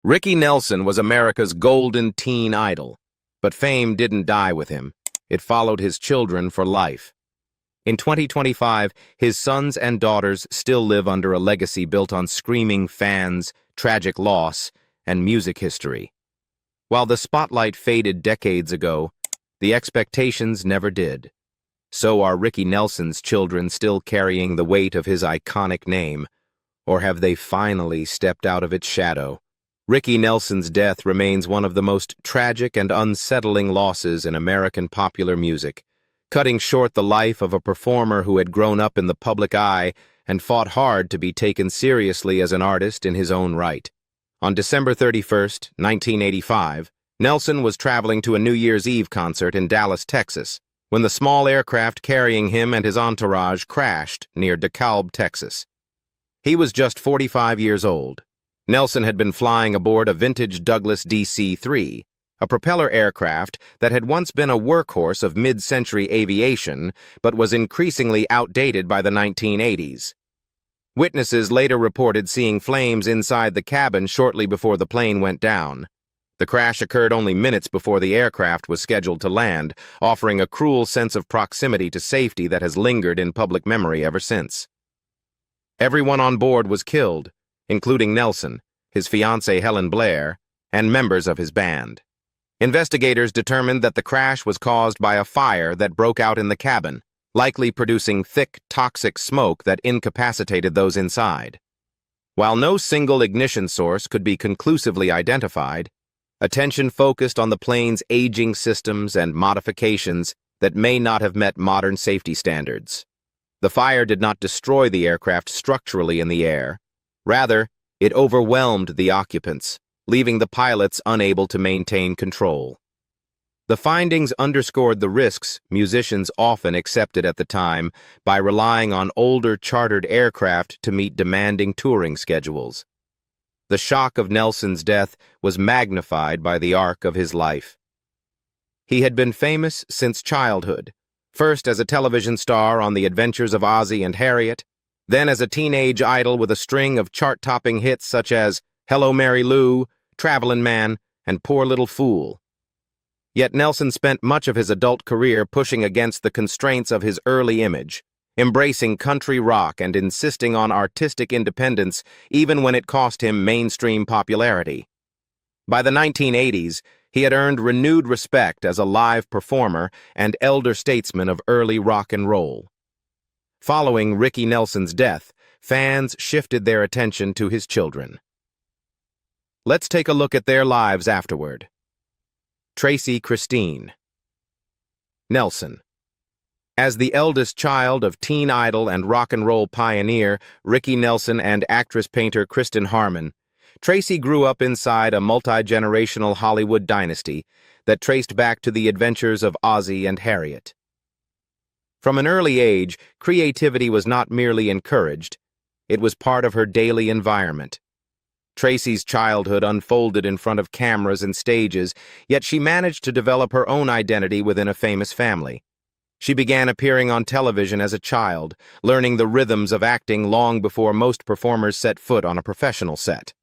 Ricky Nelson was America's golden teen idol, but fame didn't die with him. It followed his children for life. In 2025, his sons and daughters still live under a legacy built on screaming fans, tragic loss, and music history. While the spotlight faded decades ago, the expectations never did. So are Ricky Nelson's children still carrying the weight of his iconic name, or have they finally stepped out of its shadow? Ricky Nelson's death remains one of the most tragic and unsettling losses in American popular music, cutting short the life of a performer who had grown up in the public eye and fought hard to be taken seriously as an artist in his own right. On December 31st, 1985, Nelson was traveling to a New Year's Eve concert in Dallas, Texas, when the small aircraft carrying him and his entourage crashed near DeKalb, Texas. He was just 45 years old. Nelson had been flying aboard a vintage Douglas DC-3, a propeller aircraft that had once been a workhorse of mid-century aviation but was increasingly outdated by the 1980s. Witnesses later reported seeing flames inside the cabin shortly before the plane went down. The crash occurred only minutes before the aircraft was scheduled to land, offering a cruel sense of proximity to safety that has lingered in public memory ever since. Everyone on board was killed, including Nelson, his fiancée Helen Blair, and members of his band. Investigators determined that the crash was caused by a fire that broke out in the cabin, likely producing thick, toxic smoke that incapacitated those inside. While no single ignition source could be conclusively identified, attention focused on the plane's aging systems and modifications that may not have met modern safety standards. The fire did not destroy the aircraft structurally in the air. Rather, it overwhelmed the occupants, leaving the pilots unable to maintain control. The findings underscored the risks musicians often accepted at the time by relying on older chartered aircraft to meet demanding touring schedules. The shock of Nelson's death was magnified by the arc of his life. He had been famous since childhood, first as a television star on The Adventures of Ozzie and Harriet, then as a teenage idol with a string of chart-topping hits such as Hello Mary Lou, Travelin' Man, and Poor Little Fool. Yet Nelson spent much of his adult career pushing against the constraints of his early image, embracing country rock and insisting on artistic independence even when it cost him mainstream popularity. By the 1980s, he had earned renewed respect as a live performer and elder statesman of early rock and roll. Following Ricky Nelson's death, fans shifted their attention to his children. Let's take a look at their lives afterward. Tracy Christine Nelson. As the eldest child of teen idol and rock and roll pioneer Ricky Nelson and actress-painter Kristen Harmon, Tracy grew up inside a multi-generational Hollywood dynasty that traced back to the adventures of Ozzie and Harriet. From an early age, creativity was not merely encouraged, it was part of her daily environment. Tracy's childhood unfolded in front of cameras and stages, yet she managed to develop her own identity within a famous family. She began appearing on television as a child, learning the rhythms of acting long before most performers set foot on a professional set.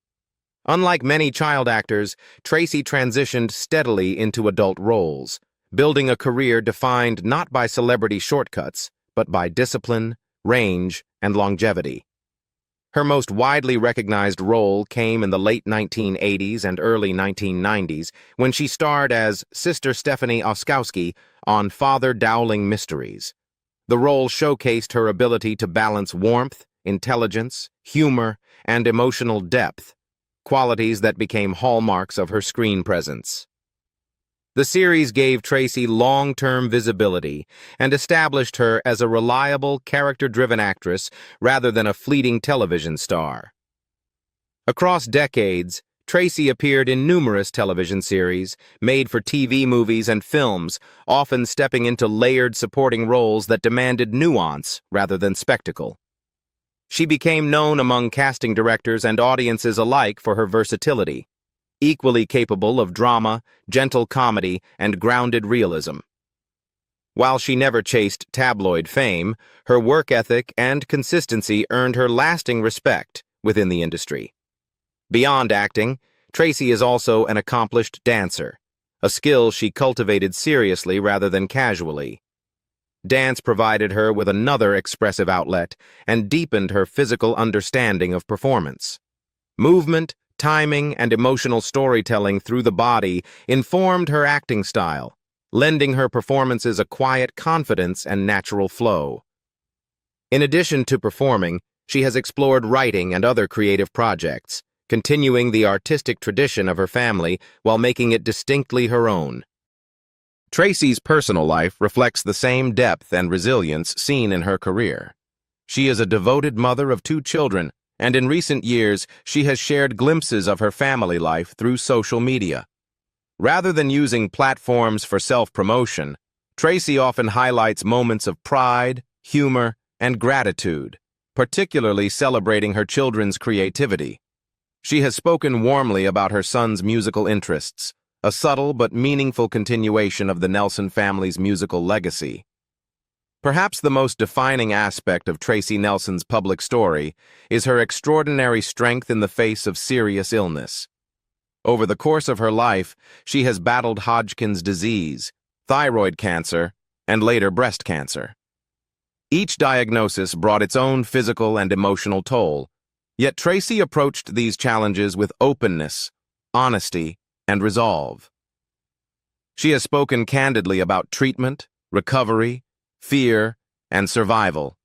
Unlike many child actors, Tracy transitioned steadily into adult roles, building a career defined not by celebrity shortcuts, but by discipline, range, and longevity. Her most widely recognized role came in the late 1980s and early 1990s when she starred as Sister Stephanie Oskowski on Father Dowling Mysteries. The role showcased her ability to balance warmth, intelligence, humor, and emotional depth, qualities that became hallmarks of her screen presence. The series gave Tracy long-term visibility and established her as a reliable, character-driven actress rather than a fleeting television star. Across decades, Tracy appeared in numerous television series, made for TV movies and films, often stepping into layered supporting roles that demanded nuance rather than spectacle. She became known among casting directors and audiences alike for her versatility, equally capable of drama, gentle comedy, and grounded realism. While she never chased tabloid fame, her work ethic and consistency earned her lasting respect within the industry. Beyond acting, Tracy is also an accomplished dancer, a skill she cultivated seriously rather than casually. Dance provided her with another expressive outlet and deepened her physical understanding of performance. Movement, timing, and emotional storytelling through the body informed her acting style, lending her performances a quiet confidence and natural flow. In addition to performing, she has explored writing and other creative projects, continuing the artistic tradition of her family while making it distinctly her own. Tracy's personal life reflects the same depth and resilience seen in her career. She is a devoted mother of 2 children, and in recent years she has shared glimpses of her family life through social media. Rather than using platforms for self-promotion, Tracy often highlights moments of pride, humor, and gratitude, particularly celebrating her children's creativity. She has spoken warmly about her son's musical interests, a subtle but meaningful continuation of the Nelson family's musical legacy. Perhaps the most defining aspect of Tracy Nelson's public story is her extraordinary strength in the face of serious illness. Over the course of her life, she has battled Hodgkin's disease, thyroid cancer, and later breast cancer. Each diagnosis brought its own physical and emotional toll, yet Tracy approached these challenges with openness, honesty, and resolve. She has spoken candidly about treatment, recovery, fear, and survival,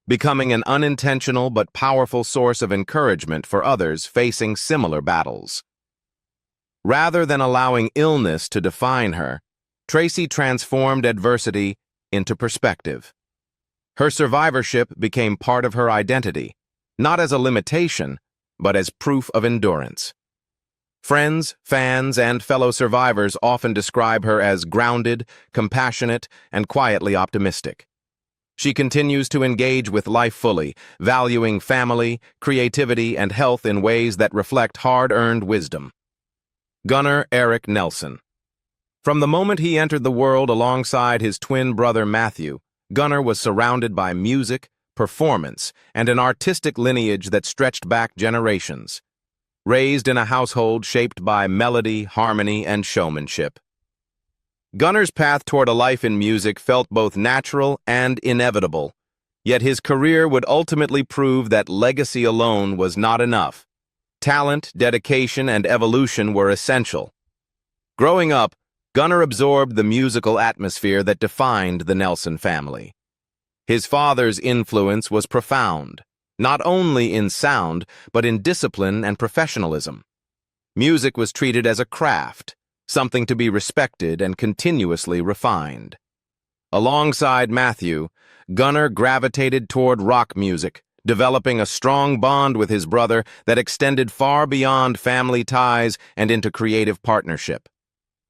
becoming an unintentional but powerful source of encouragement for others facing similar battles. Rather than allowing illness to define her, Tracy transformed adversity into perspective. Her survivorship became part of her identity, not as a limitation, but as proof of endurance. Friends, fans, and fellow survivors often describe her as grounded, compassionate, and quietly optimistic. She continues to engage with life fully, valuing family, creativity, and health in ways that reflect hard-earned wisdom. Gunnar Eric Nelson. From the moment he entered the world alongside his twin brother Matthew, Gunnar was surrounded by music, performance, and an artistic lineage that stretched back generations. Raised in a household shaped by melody, harmony, and showmanship. Gunnar's path toward a life in music felt both natural and inevitable, yet his career would ultimately prove that legacy alone was not enough. Talent, dedication, and evolution were essential. Growing up, Gunnar absorbed the musical atmosphere that defined the Nelson family. His father's influence was profound, not only in sound, but in discipline and professionalism. Music was treated as a craft, something to be respected and continuously refined. Alongside Matthew, Gunnar gravitated toward rock music, developing a strong bond with his brother that extended far beyond family ties and into creative partnership.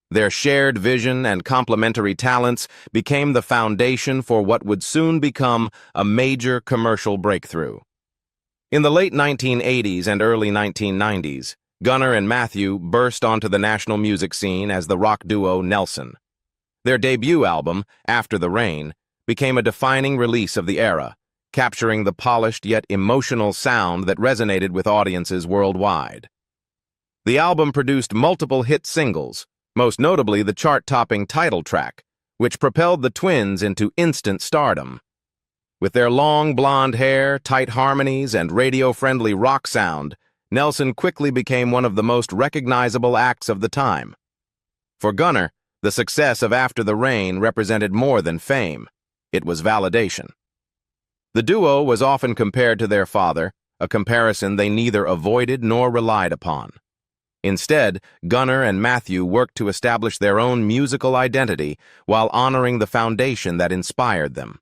Their shared vision and complementary talents became the foundation for what would soon become a major commercial breakthrough. In the late 1980s and early 1990s, Gunnar and Matthew burst onto the national music scene as the rock duo Nelson. Their debut album, After the Rain, became a defining release of the era, capturing the polished yet emotional sound that resonated with audiences worldwide. The album produced multiple hit singles, most notably the chart-topping title track, which propelled the twins into instant stardom. With their long blonde hair, tight harmonies, and radio-friendly rock sound, Nelson quickly became one of the most recognizable acts of the time. For Gunnar, the success of After the Rain represented more than fame. It was validation. The duo was often compared to their father, a comparison they neither avoided nor relied upon. Instead, Gunnar and Matthew worked to establish their own musical identity while honoring the foundation that inspired them.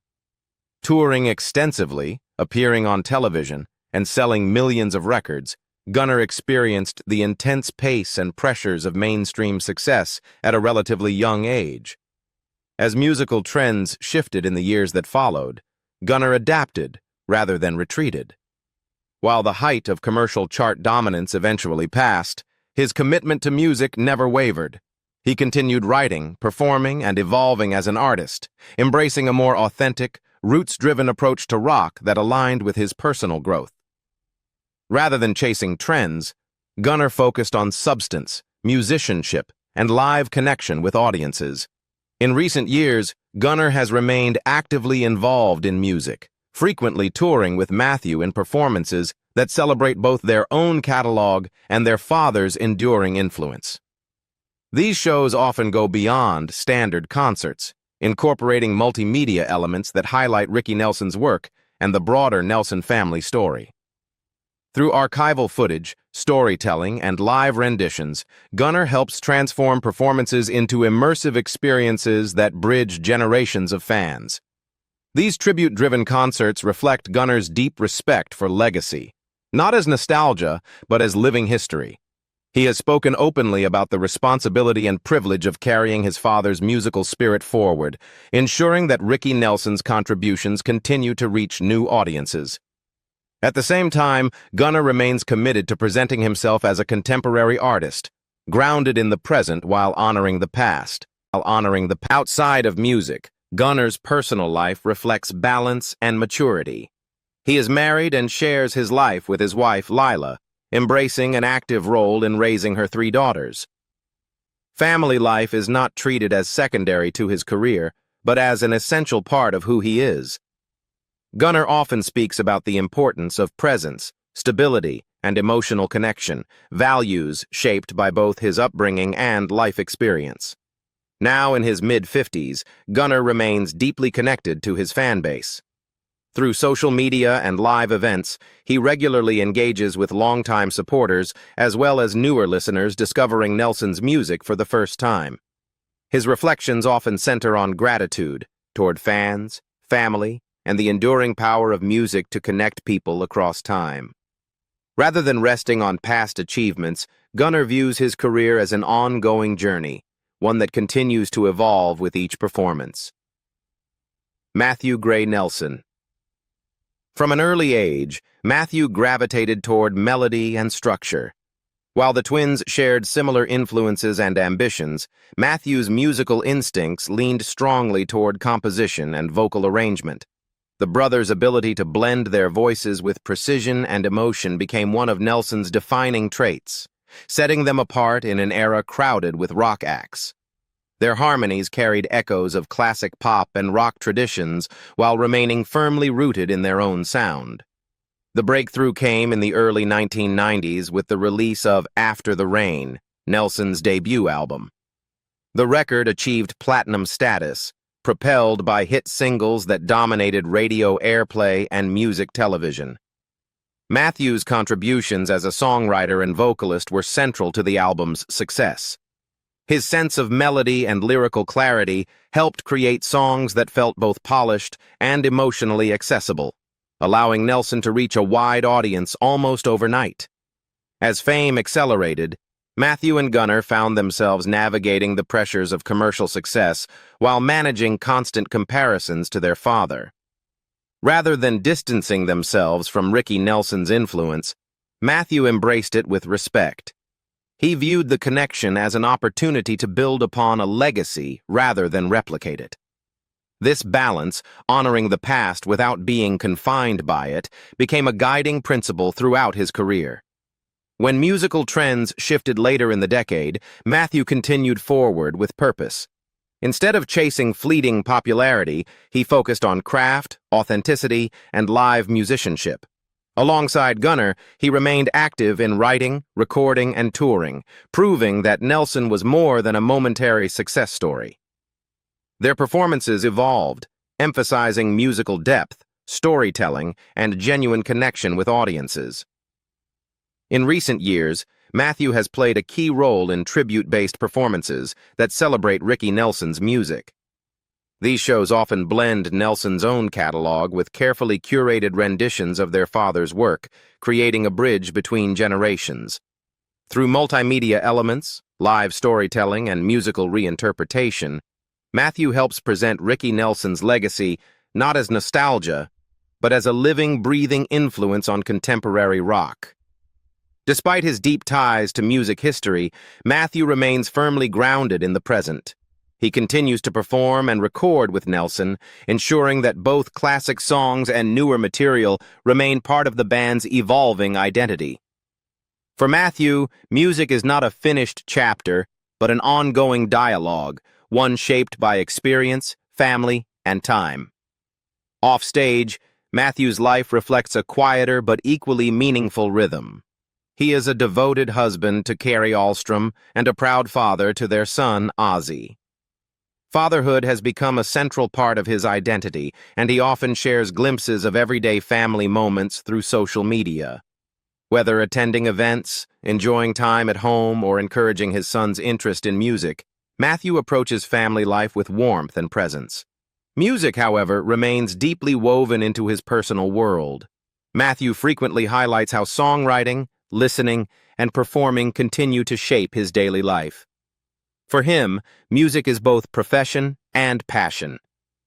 Touring extensively, appearing on television, and selling millions of records, Gunnar experienced the intense pace and pressures of mainstream success at a relatively young age. As musical trends shifted in the years that followed, Gunnar adapted rather than retreated. While the height of commercial chart dominance eventually passed, his commitment to music never wavered. He continued writing, performing, and evolving as an artist, embracing a more authentic, roots-driven approach to rock that aligned with his personal growth. Rather than chasing trends, Gunnar focused on substance, musicianship, and live connection with audiences. In recent years, Gunnar has remained actively involved in music, frequently touring with Matthew in performances that celebrate both their own catalog and their father's enduring influence. These shows often go beyond standard concerts, incorporating multimedia elements that highlight Ricky Nelson's work and the broader Nelson family story. Through archival footage, storytelling, and live renditions, Gunnar helps transform performances into immersive experiences that bridge generations of fans. These tribute-driven concerts reflect Gunnar's deep respect for legacy, not as nostalgia, but as living history. He has spoken openly about the responsibility and privilege of carrying his father's musical spirit forward, ensuring that Ricky Nelson's contributions continue to reach new audiences. At the same time, Gunnar remains committed to presenting himself as a contemporary artist, grounded in the present while honoring the past. Outside of music, Gunnar's personal life reflects balance and maturity. He is married and shares his life with his wife, Lila, embracing an active role in raising her 3 daughters. Family life is not treated as secondary to his career, but as an essential part of who he is. Gunnar often speaks about the importance of presence, stability, and emotional connection, values shaped by both his upbringing and life experience. Now in his mid-50s, Gunnar remains deeply connected to his fan base. Through social media and live events, he regularly engages with longtime supporters as well as newer listeners discovering Nelson's music for the first time. His reflections often center on gratitude toward fans, family, and the enduring power of music to connect people across time. Rather than resting on past achievements, Gunnar views his career as an ongoing journey, one that continues to evolve with each performance. Matthew Gray Nelson. From an early age, Matthew gravitated toward melody and structure. While the twins shared similar influences and ambitions, Matthew's musical instincts leaned strongly toward composition and vocal arrangement. The brothers' ability to blend their voices with precision and emotion became one of Nelson's defining traits, setting them apart in an era crowded with rock acts. Their harmonies carried echoes of classic pop and rock traditions while remaining firmly rooted in their own sound. The breakthrough came in the early 1990s with the release of After the Rain, Nelson's debut album. The record achieved platinum status, propelled by hit singles that dominated radio airplay and music television. Matthew's contributions as a songwriter and vocalist were central to the album's success. His sense of melody and lyrical clarity helped create songs that felt both polished and emotionally accessible, allowing Nelson to reach a wide audience almost overnight. As fame accelerated, Matthew and Gunnar found themselves navigating the pressures of commercial success while managing constant comparisons to their father. Rather than distancing themselves from Ricky Nelson's influence, Matthew embraced it with respect. He viewed the connection as an opportunity to build upon a legacy rather than replicate it. This balance, honoring the past without being confined by it, became a guiding principle throughout his career. When musical trends shifted later in the decade, Matthew continued forward with purpose. Instead of chasing fleeting popularity, he focused on craft, authenticity, and live musicianship. Alongside Gunnar, he remained active in writing, recording, and touring, proving that Nelson was more than a momentary success story. Their performances evolved, emphasizing musical depth, storytelling, and genuine connection with audiences. In recent years, Matthew has played a key role in tribute-based performances that celebrate Ricky Nelson's music. These shows often blend Nelson's own catalog with carefully curated renditions of their father's work, creating a bridge between generations. Through multimedia elements, live storytelling, and musical reinterpretation, Matthew helps present Ricky Nelson's legacy not as nostalgia, but as a living, breathing influence on contemporary rock. Despite his deep ties to music history, Matthew remains firmly grounded in the present. He continues to perform and record with Nelson, ensuring that both classic songs and newer material remain part of the band's evolving identity. For Matthew, music is not a finished chapter, but an ongoing dialogue, one shaped by experience, family, and time. Offstage, Matthew's life reflects a quieter but equally meaningful rhythm. He is a devoted husband to Carrie Ahlstrom and a proud father to their son, Ozzy. Fatherhood has become a central part of his identity, and he often shares glimpses of everyday family moments through social media. Whether attending events, enjoying time at home, or encouraging his son's interest in music, Matthew approaches family life with warmth and presence. Music, however, remains deeply woven into his personal world. Matthew frequently highlights how songwriting, listening, and performing continue to shape his daily life. For him, music is both profession and passion,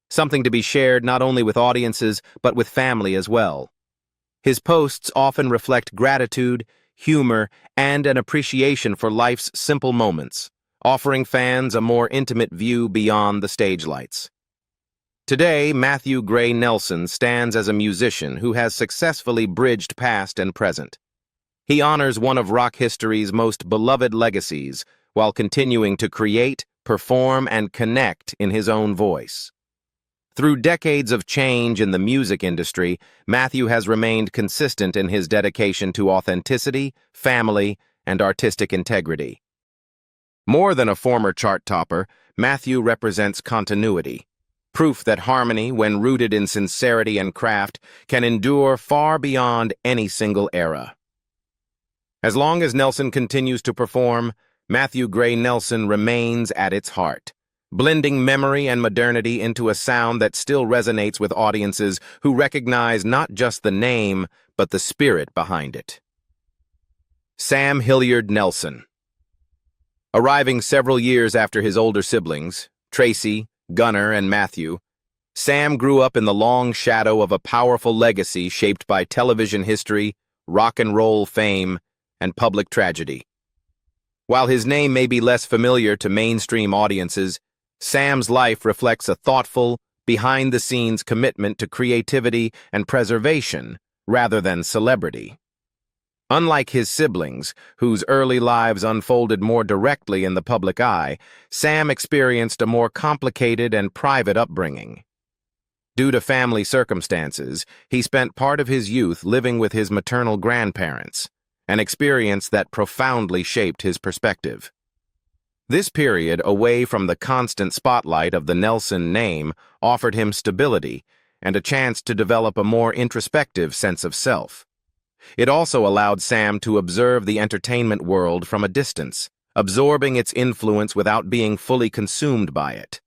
something to be shared not only with audiences but with family as well. His posts often reflect gratitude, humor, and an appreciation for life's simple moments, offering fans a more intimate view beyond the stage lights. Today, Matthew Gray Nelson stands as a musician who has successfully bridged past and present. He honors one of rock history's most beloved legacies while continuing to create, perform, and connect in his own voice. Through decades of change in the music industry, Matthew has remained consistent in his dedication to authenticity, family, and artistic integrity. More than a former chart topper, Matthew represents continuity, proof that harmony, when rooted in sincerity and craft, can endure far beyond any single era. As long as Nelson continues to perform, Matthew Gray Nelson remains at its heart, blending memory and modernity into a sound that still resonates with audiences who recognize not just the name, but the spirit behind it. Sam Hilliard Nelson. Arriving several years after his older siblings, Tracy, Gunnar, and Matthew, Sam grew up in the long shadow of a powerful legacy shaped by television history, rock and roll fame, and public tragedy. While his name may be less familiar to mainstream audiences, Sam's life reflects a thoughtful, behind-the-scenes commitment to creativity and preservation rather than celebrity. Unlike his siblings, whose early lives unfolded more directly in the public eye, Sam experienced a more complicated and private upbringing. Due to family circumstances, he spent part of his youth living with his maternal grandparents, an experience that profoundly shaped his perspective. This period away from the constant spotlight of the Nelson name offered him stability and a chance to develop a more introspective sense of self. It also allowed Sam to observe the entertainment world from a distance, absorbing its influence without being fully consumed by it.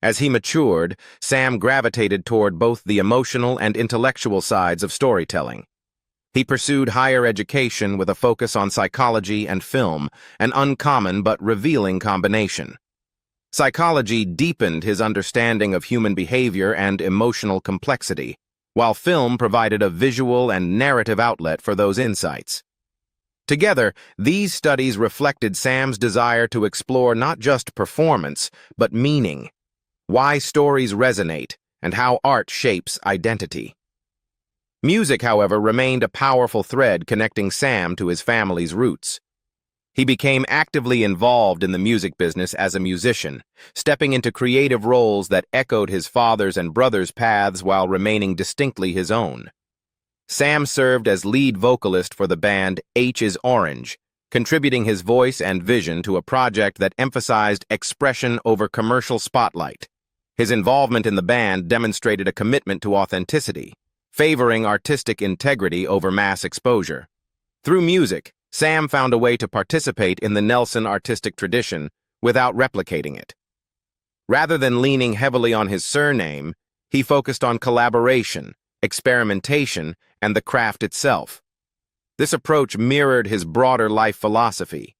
As he matured, Sam gravitated toward both the emotional and intellectual sides of storytelling. He pursued higher education with a focus on psychology and film, an uncommon but revealing combination. Psychology deepened his understanding of human behavior and emotional complexity, while film provided a visual and narrative outlet for those insights. Together, these studies reflected Sam's desire to explore not just performance, but meaning, why stories resonate, and how art shapes identity. Music, however, remained a powerful thread connecting Sam to his family's roots. He became actively involved in the music business as a musician, stepping into creative roles that echoed his father's and brother's paths while remaining distinctly his own. Sam served as lead vocalist for the band H is Orange, contributing his voice and vision to a project that emphasized expression over commercial spotlight. His involvement in the band demonstrated a commitment to authenticity, favoring artistic integrity over mass exposure. Through music, Sam found a way to participate in the Nelson artistic tradition without replicating it. Rather than leaning heavily on his surname, he focused on collaboration, experimentation, and the craft itself. This approach mirrored his broader life philosophy: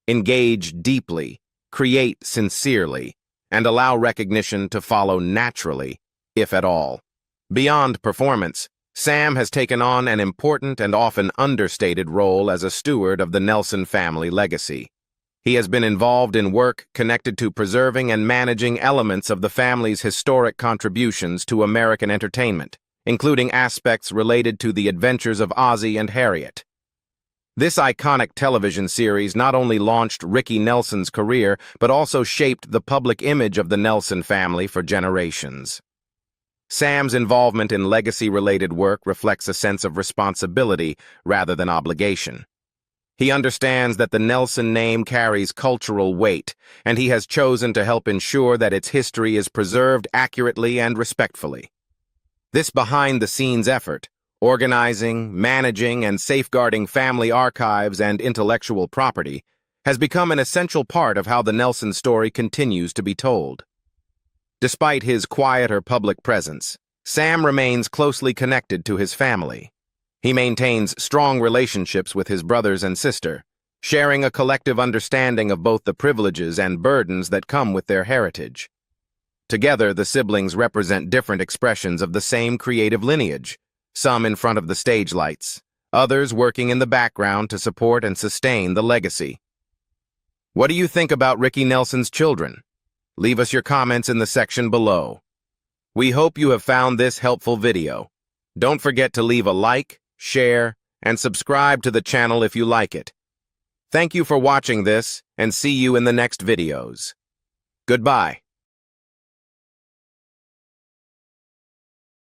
engage deeply, create sincerely, and allow recognition to follow naturally, if at all. Beyond performance, Sam has taken on an important and often understated role as a steward of the Nelson family legacy. He has been involved in work connected to preserving and managing elements of the family's historic contributions to American entertainment, including aspects related to the adventures of Ozzy and Harriet. This iconic television series not only launched Ricky Nelson's career, but also shaped the public image of the Nelson family for generations. Sam's involvement in legacy-related work reflects a sense of responsibility rather than obligation. He understands that the Nelson name carries cultural weight, and he has chosen to help ensure that its history is preserved accurately and respectfully. This behind-the-scenes effort, organizing, managing, and safeguarding family archives and intellectual property, has become an essential part of how the Nelson story continues to be told. Despite his quieter public presence, Sam remains closely connected to his family. He maintains strong relationships with his brothers and sister, sharing a collective understanding of both the privileges and burdens that come with their heritage. Together, the siblings represent different expressions of the same creative lineage, some in front of the stage lights, others working in the background to support and sustain the legacy. What do you think about Ricky Nelson's children? Leave us your comments in the section below. We hope you have found this helpful video. Don't forget to leave a like, share, and subscribe to the channel if you like it. Thank you for watching this, and see you in the next videos. Goodbye.